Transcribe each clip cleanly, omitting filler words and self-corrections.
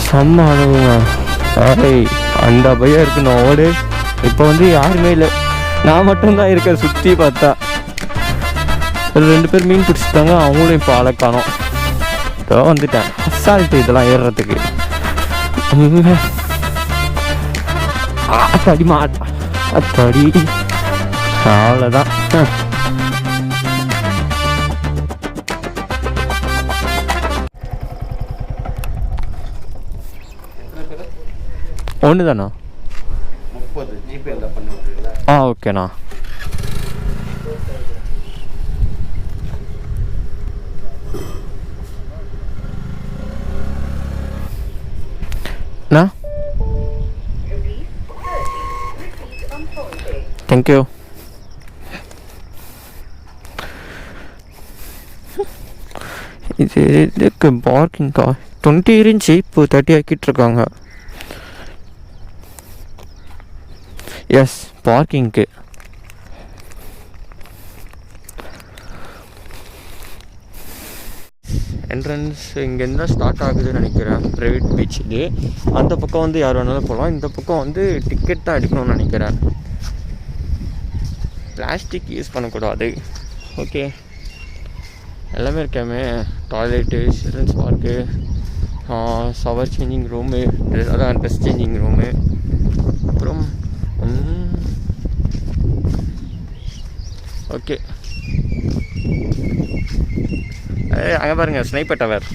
செம்ம அனுபவங்க. அந்த பையன் இருக்கு நோடு. இப்போ வந்து யாருமே இல்லை, நான் மட்டும்தான் இருக்கேன். சுற்றி பார்த்தா ஒரு 2 பேர் மீன் பிடிச்சிட்டாங்க, அவங்களும் இப்போ ஆளை காணோம். இதோ வந்துட்டேன். அசால்ட்டு இதெல்லாம் ஏறுறதுக்கு. அத்தடி மாட்டா அத்தடி, அவ்வளோதான். ஒன்று தானா? 30 ஜிபே எல்லாம் பண்ணி விட்றீங்களா? ஓகேண்ணா. அண்ணா தேங்க்யூ. இதுக்கு பார்க்கிங்கா 20 இருந்துச்சு, இப்போ 30 ஆக்கிட்டுருக்காங்க. எஸ், பார்க்கிங்க்கு. என்ட்ரன்ஸ் இங்கேருந்து தான் ஸ்டார்ட் ஆகுதுன்னு நினைக்கிறேன். ப்ரைவேட் பீச் இது. அந்த பக்கம் வந்து யார் வேணாலும் போகலாம். இந்த பக்கம் வந்து டிக்கெட் தான் எடுக்கணும்னு நினைக்கிறேன். பிளாஸ்டிக் யூஸ் பண்ணக்கூடாது. ஓகே, எல்லாமே இருக்காமே. Toilet, children's park, shower changing room, அதான் ட்ரெஸ் சேஞ்சிங் ரூமு. அப்புறம் ஓகே, அங்கே பாருங்கள் ஸ்னைப்பர் டவர்.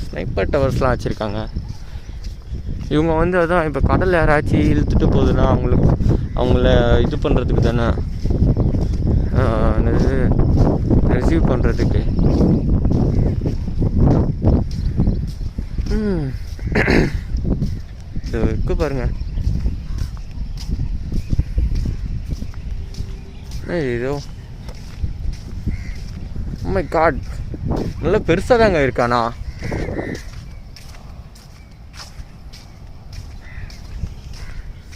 ஸ்னைப்பர் டவர்ஸ்லாம் வச்சுருக்காங்க. இவங்க வந்து அதான் இப்போ கடல் யாராச்சும் இழுத்துட்டு போகுதுன்னா அவங்கள இது பண்ணுறதுக்கு தானே, ரிசீவ் பண்ணுறதுக்கு. இது இருக்கு பாருங்கள். ஏதோ மை காட், நல்லா பெருசாக தாங்க இருக்கானா.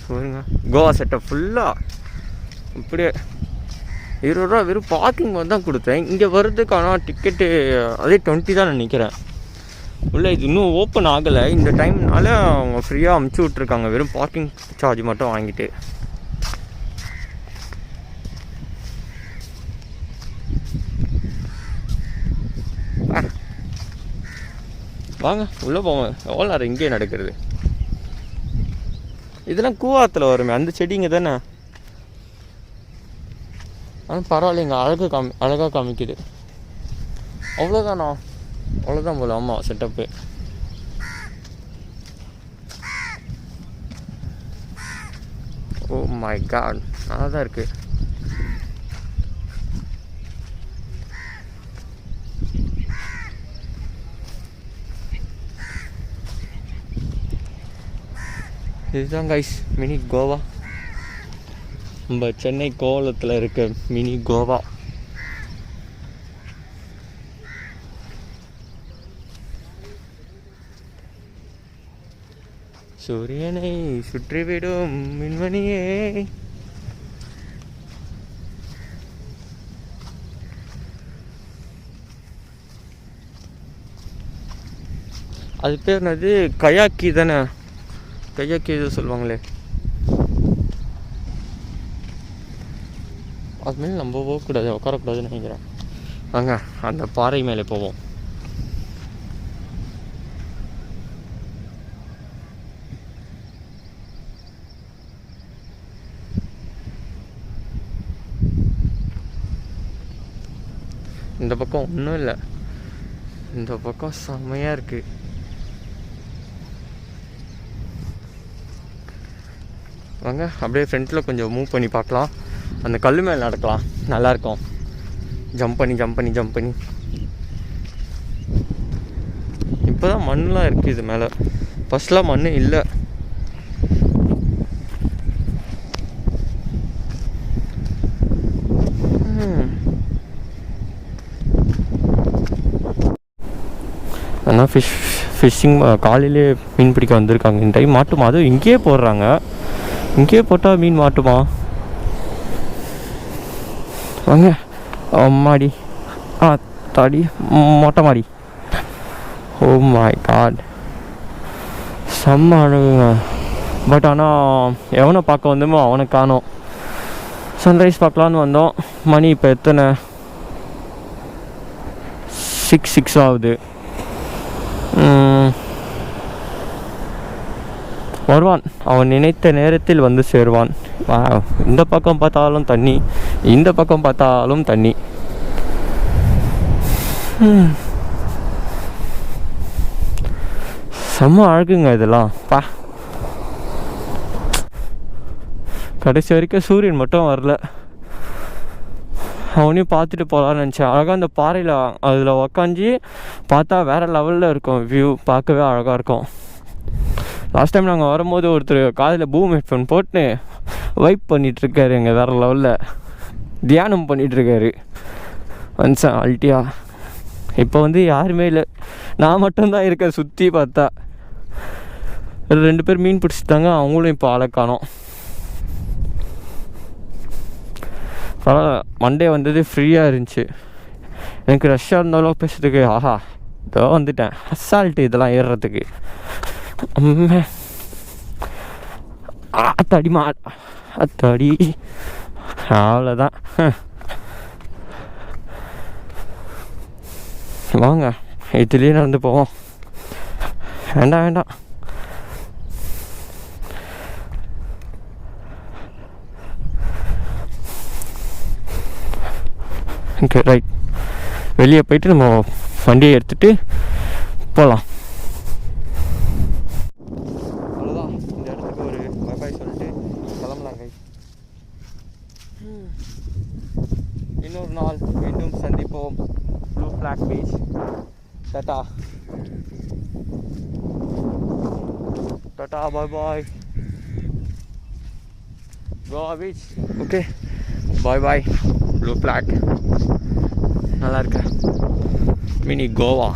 சொல்லுங்க, கோவா செட்டப் ஃபுல்லாக இப்படியே 20 ரூபா வெறும் பார்க்கிங் வந்து தான் கொடுத்தேன். இங்கே வர்றதுக்கான டிக்கெட்டு அதே 20 தான் நினைக்கிறேன். உள்ளே இது இன்னும் ஓப்பன் ஆகலை. இந்த டைம்னால அவங்க ஃப்ரீயாக அமுச்சு விட்ருக்காங்க, வெறும் பார்க்கிங் சார்ஜ் மட்டும் வாங்கிட்டு. வாங்க உள்ளே போவோம். எவ்வளோ நேரம் இங்கேயே நடக்கிறது. இதெல்லாம் கூவாத்தில் வருமே, அந்த செடிங்க தானே. ஆனால் பரவாயில்லைங்க, அழகாக காமிக்குது. அவ்வளோதானா? அவ்வளோதான் போல. ஆமாம், செட்டப்பு. ஓ மை காட், நல்லா தான் இருக்குது. இதுதான் கைஸ் மினி கோவா. நம்ம சென்னை கோவளத்தில் இருக்க மினி கோவா. சூரியனை சுற்றிவிடும் மின்மணியே. அது பேர் என்னது? கயாக்கி தானே? கையாக்கி எதுவும் சொல்லுவாங்களே, அது மேலே நம்ம போகக்கூடாது, உட்காரக்கூடாதுன்னு நினைக்கிறேன். வாங்க அந்த பாறை மேலே போவோம். இந்த பக்கம் ஒன்றும் இல்லை, இந்த பக்கம் செம்மையாக இருக்குது. வாங்க அப்படியே ஃப்ரண்ட்டில் கொஞ்சம் மூவ் பண்ணி பார்க்கலாம். அந்த கல் மேலே நடக்கலாம், நல்லாயிருக்கும். ஜம்ப் பண்ணி இப்போ தான் மண்ணெலாம் இருக்குது இது மேலே. ஃபஸ்ட்லாம் மண் இல்லை. ஆனால் ஃபிஷ்ஷிங் காலையிலே மீன் பிடிக்க வந்திருக்காங்க. இந்த டைம் மாட்டுமா? அதுவும் இங்கேயே போடுறாங்க. இங்கேயே போட்டால் மீன் மாட்டுமா? வாங்க. அம்மாடி தாடி மொட்டை மாடி. ஓ மை காட், செம்ம அழகுங்க. பட் ஆனால் எவனை பார்க்க வந்தோமோ அவனை காணோம். சன்ரைஸ் பார்க்கலான்னு வந்தோம். மணி இப்போ எத்தனை? 6 ஆகுது. வருவான், அவன் நினைத்த நேரத்தில் வந்து சேருவான். இந்த பக்கம் பார்த்தாலும் தண்ணி, இந்த பக்கம் பார்த்தாலும் தண்ணி. செம்ம அழகுங்க இதெல்லாம். கடைசி வரைக்கும் சூரியன் மட்டும் வரல. அவனையும் பார்த்துட்டு போகலான்னு நினச்சேன். அழகாக அந்த பாறையில் அதில் உக்காஞ்சி பார்த்தா வேறு லெவலில் இருக்கும் வியூ, பார்க்கவே அழகாக இருக்கும். லாஸ்ட் டைம் நாங்கள் வரும்போது ஒருத்தர் காதில் பூம் ஹெட்ஃபோன் போட்டு வைப் பண்ணிகிட்ருக்காரு, எங்கள் வேறு லெவலில் தியானம் பண்ணிகிட்ருக்காரு. வந்துச்சேன் அல்ட்டியா. இப்போ வந்து யாருமே இல்லை, நான் மட்டும்தான் இருக்கேன். சுற்றி பார்த்தா 2 பேர் மீன் பிடிச்சிட்டாங்க, அவங்களும் இப்போ ஆளை காணோம். பரவாயில்ல, மண்டே வந்தது ஃப்ரீயாக இருந்துச்சு. எனக்கு ரஷ்ஷாக இருந்தாலும் பேசுறதுக்கு ஆஹா இதோ வந்துட்டேன். அசால்ட்டு இதெல்லாம் ஏறுறதுக்கு. அத்தடிமா அத்தடி, அவ்வளோதான். வாங்க இதுலேயே நடந்து போவோம். வேண்டாம் ஓகே ரைட். வெளியே போயிட்டு நம்ம வண்டியை எடுத்துகிட்டு போகலாம். அவ்வளோதான், இந்த இடத்துக்கு ஒரு பாய் சொல்லிட்டு கிளம்பலாங்க. இன்னொரு நாள் மீண்டும் சந்திப்போம். Blue flag beach. Tata tata, bye bye. Goa beach. Okay bye bye. Blue flag நல்லா இருக்க மினி கோவா.